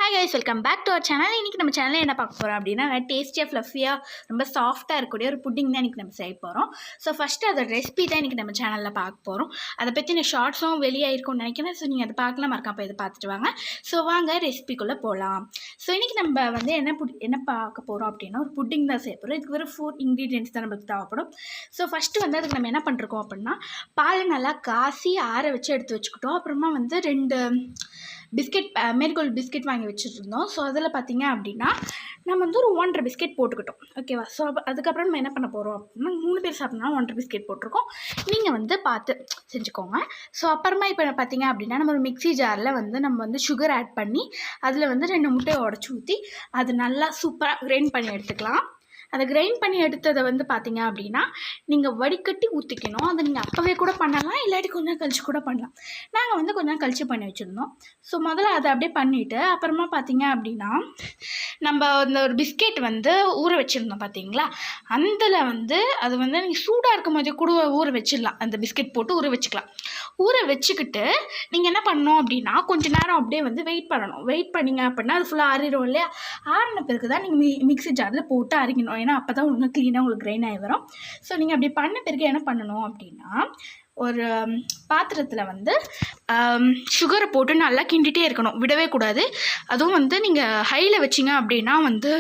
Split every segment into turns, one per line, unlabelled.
Hi guys, welcome back to our channel. இன்றைக்கி நம்ம சேனலில் என்ன பார்க்க போகிறோம் அப்படின்னா, டேஸ்டியாக ஃப்ளஃபியாக ரொம்ப சாஃப்ட்டாக இருக்கக்கூடிய ஒரு புட்டிங் தான் இன்றைக்கி நம்ம செய்ய போகிறோம். ஸோ ஃபஸ்ட்டு அதோட ரெசிபி தான் இன்றைக்கி நம்ம சேனலில் பார்க்க போகிறோம். அதை பற்றின ஷார்ட்ஸும் வெளியாகிருக்கும்னு நினைக்கிறேன். ஸோ நீங்கள் அதை பார்க்கலாம், மறக்காம இதை பார்த்துட்டு வாங்க. ஸோ வாங்க ரெசிபிக்குள்ளே போகலாம். ஸோ இன்றைக்கி நம்ம வந்து என்ன பார்க்க போகிறோம் அப்படின்னா, ஒரு புட்டிங் தான் செய்ய போகிறோம். இதுக்கு வெறும் 4 இன்க்ரீடியன்ட்ஸ் தான் நம்மளுக்கு தேவைப்படும். ஸோ ஃபஸ்ட்டு வந்து அதுக்கு நம்ம என்ன பண்ணுறோம் அப்படின்னா, பால் நல்லா காசி ஆற வச்சு எடுத்து வச்சுக்கிட்டோம். அப்புறமா வந்து 2 பிஸ்கெட் மேரிகோல்டு பிஸ்கெட் வாங்கி வச்சுருந்தோம். ஸோ அதில் பார்த்திங்க அப்படின்னா நம்ம வந்து ஒரு 1.5 பிஸ்கெட் போட்டுக்கிட்டோம். ஓகேவா? ஸோ அதுக்கப்புறம் நம்ம என்ன பண்ண போகிறோம் அப்படின்னா, 3 பேர் சாப்பிட்னா 1.5 பிஸ்கெட் போட்டிருக்கோம். நீங்கள் வந்து பார்த்து செஞ்சுக்கோங்க. ஸோ அப்புறமா இப்போ பார்த்திங்க அப்படின்னா, நம்ம ஒரு மிக்ஸி ஜாரில் வந்து நம்ம வந்து சுகர் ஆட் பண்ணி அதில் வந்து 2 முட்டையை உடச்சி ஊற்றி அது நல்லா சூப்பராக கிரைண்ட் பண்ணி எடுத்துக்கலாம். அதை கிரைண்ட் பண்ணி எடுத்ததை வந்து பார்த்திங்க அப்படின்னா, நீங்கள் வடிகட்டி ஊற்றிக்கணும். அதை நீங்கள் அப்போவே கூட பண்ணலாம், இல்லாட்டி கொஞ்சம் கழிச்சு கூட பண்ணலாம். நாங்கள் வந்து கொஞ்சம் கழிச்சு பண்ணி வச்சுருந்தோம். ஸோ முதல்ல அதை அப்படியே பண்ணிவிட்டு அப்புறமா பார்த்திங்க அப்படின்னா, நம்ம இந்த ஒரு பிஸ்கெட் வந்து ஊற வச்சுருந்தோம் பார்த்திங்களா, அதில் வந்து அது வந்து நீங்கள் சூடாக இருக்கும் போதே கூட ஊற வச்சிடலாம். அந்த பிஸ்கெட் போட்டு ஊற வச்சுக்கலாம். ஊற வச்சுக்கிட்டு நீங்கள் என்ன பண்ணணும் அப்படின்னா, கொஞ்சம் நேரம் அப்படியே வந்து வெயிட் பண்ணணும். வெயிட் பண்ணிங்க அப்படின்னா அது ஃபுல்லாக ஆறிடும் இல்லையா? ஆறின பிறகு தான் நீங்கள் மிக்ஸி ஜாரில் போட்டு அரைக்கணும். ஏன்னா அப்போ தான் உங்களுக்கு க்ளீனாக உங்களுக்கு கிரைன் ஆகி வரும். ஸோ நீங்கள் அப்படி பண்ண பிறகு என்ன பண்ணணும் அப்படின்னா, ஒரு பாத்திரத்தில் வந்து சுகரை போட்டு நல்லா கிண்டிகிட்டே இருக்கணும், விடவே கூடாது. அதுவும் வந்து நீங்கள் ஹையில் வச்சிங்க அப்படின்னா வந்து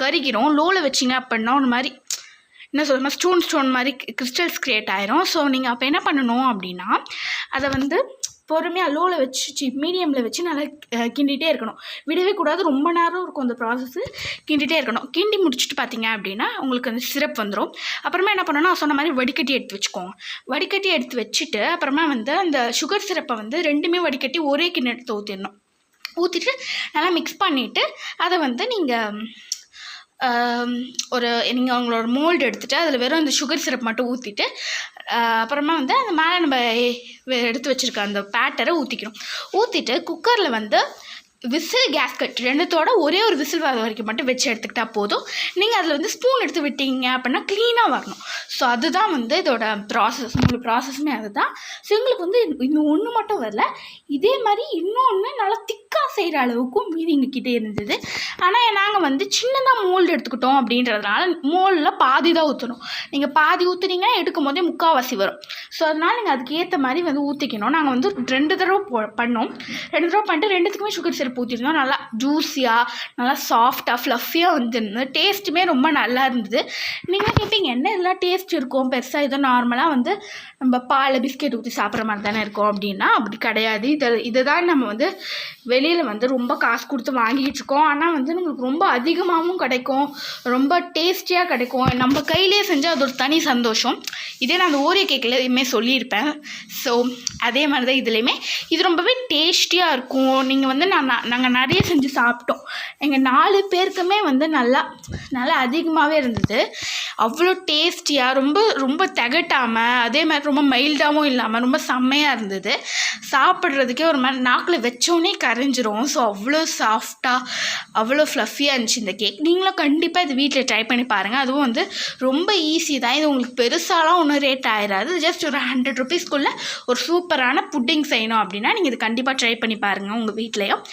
கருகிரும். லோவில் வச்சிங்க அப்படின்னா ஒரு மாதிரி என்ன சொல்லுங்கள், ஸ்டோன் மாதிரி கிறிஸ்டல்ஸ் க்ரியேட் ஆயிரும். ஸோ நீங்கள் அப்போ என்ன பண்ணணும் அப்படின்னா, அதை வந்து பொறுமையாக லோவில் வச்சு மீடியமில் வச்சு நல்லா கிண்டிகிட்டே இருக்கணும், விடவே கூடாது. ரொம்ப நேரம் இருக்கும் அந்த ப்ராசஸ்ஸு, கிண்டிகிட்டே இருக்கணும். கிண்டி முடிச்சுட்டு பார்த்தீங்க அப்படின்னா உங்களுக்கு அந்த சிரப் வந்துடும். அப்புறமா என்ன பண்ணணும்னா, சொன்ன மாதிரி வடிகட்டி எடுத்து வச்சுக்கோங்க. வடிகட்டி எடுத்து வச்சுட்டு அப்புறமா வந்து அந்த சுகர் சிரப்பை வந்து 2மே வடிகட்டி ஒரே கிண்ணத்தில் ஊற்றிடணும். ஊற்றிட்டு நல்லா மிக்ஸ் பண்ணிவிட்டு அதை வந்து நீங்கள் நீங்கள் அவங்களோட மோல்டு எடுத்துகிட்டு அதில் வெறும் அந்த சுகர் சிரப் மட்டும் ஊற்றிட்டு அப்புறமா வந்து அந்த மேலே நம்ம எடுத்து வச்சுருக்க அந்த பேட்டரை ஊற்றிக்கணும். ஊற்றிட்டு குக்கரில் வந்து விசில் கேஸ்கட் 2தோட ஒரே ஒரு விசில் வர வரைக்கும் மட்டும் வச்சு எடுத்துக்கிட்டால் போதும். நீங்கள் அதில் வந்து ஸ்பூன் எடுத்து விட்டீங்க அப்படின்னா க்ளீனாக வரணும். ஸோ அதுதான் வந்து இதோட ப்ராசஸ். உங்களுக்கு ப்ராசஸுமே அதுதான். ஸோ எங்களுக்கு வந்து இன்னும் ஒன்று மட்டும் வரல, இதே மாதிரி இன்னொன்று நல்லா திக்காக செய்கிற அளவுக்கும் மீதி எங்ககிட்ட இருந்தது. ஆனால் நாங்கள் வந்து சின்னதாக மோல்டு எடுத்துக்கிட்டோம் அப்படின்றதுனால மோல்டில் பாதி தான் ஊற்றணும். நீங்கள் பாதி ஊற்றுனீங்கன்னா எடுக்கும் போதே முக்கால்வாசி வரும். ஸோ அதனால் நீங்கள் அதுக்கு ஏற்ற மாதிரி வந்து ஊற்றிக்கணும். நாங்கள் வந்து 2 தடவை பண்ணோம். 2 தடவை பண்ணிட்டு 2த்துக்குமே சுகர் சிரப் ஊற்றிருந்தோம். நல்லா ஜூஸியாக நல்லா சாஃப்டாக ஃப்ளஃபியாக வந்துருந்தது. டேஸ்ட்டுமே ரொம்ப நல்லா இருந்தது. நீங்கள் கேட்பீங்க, என்ன இதெல்லாம் டேஸ்ட் இருக்கும் பெருசாக, ஏதோ நார்மலாக வந்து நம்ம பால் பிஸ்கெட் ஊற்றி சாப்பிட்ற மாதிரி தானே இருக்கும் அப்படின்னா அப்படி கிடையாது. இதை தான் நம்ம வந்து வெளியில் வந்து ரொம்ப காசு கொடுத்து வாங்கிட்டு இருக்கோம். ஆனால் வந்து நம்மளுக்கு ரொம்ப அதிகமாகவும் கிடைக்கும், ரொம்ப டேஸ்டியாக கிடைக்கும். நம்ம கையிலே செஞ்சால் அது ஒரு தனி சந்தோஷம். இதே நான் அந்த ஓரியோ கேக்கில் எதுவுமே சொல்லியிருப்பேன். ஸோ அதே மாதிரி தான் இதுலேயுமே இது ரொம்பவே டேஸ்டியாக இருக்கும். நீங்கள் வந்து நாங்கள் நிறைய செஞ்சு சாப்பிட்டோம். எங்கள் 4 பேருக்குமே வந்து நல்லா அதிகமாகவே இருந்தது. அவ்வளோ டேஸ்டியாக ரொம்ப ரொம்ப திகட்டாமல், அதே மாதிரி ரொம்ப மைல்டாகவும் இல்லாமல் ரொம்ப செம்மையாக இருந்தது. சாப்பிட்றதுக்கே ஒரு மாதிரி நாக்கில் வச்சோன்னே கரைஞ்சிரும். ஸோ அவ்வளோ சாஃப்டாக அவ்வளோ ஃப்ளஃபியாக இருந்துச்சு இந்த கேக். நீங்களும் கண்டிப்பாக இது வீட்டில் ட்ரை பண்ணி பாருங்கள். அதுவும் வந்து ரொம்ப ஈஸி தான். இது உங்களுக்கு பெருசாலாம் ஒன்றும் ரேட் ஆயிடாது. ஜஸ்ட் ஒரு 100 ருபீஸ்க்குள்ளே ஒரு சூப்பரான புட்டிங் செய்யணும் அப்படின்னா நீங்கள் இது கண்டிப்பாக ட்ரை பண்ணி பாருங்கள் உங்கள் வீட்லேயும்.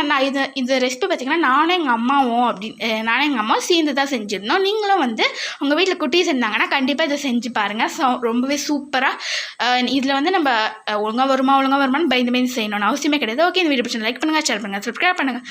நான் இந்த ரெசிபி பார்த்திங்கன்னா நானும் எங்கள் அம்மாவும் சேர்ந்து தான் செஞ்சுருந்தோம். நீங்களும் வந்து உங்கள் வீட்டில் குட்டீஸ் இருந்தாங்கன்னா கண்டிப்பாக இதை செஞ்சு பாருங்கள். ஸோ ரொம்பவே சூப்பராக இதில் வந்து நம்ம ஒழுங்காக வருமானு பயந்து செய்யணும்னு அவசியமே கிடையாது. ஓகே, இந்த வீடியோ பிடிச்சி லைக் பண்ணுங்கள், ஷேர் பண்ணுங்கள், சப்ஸ்கிரைப் பண்ணுங்கள்.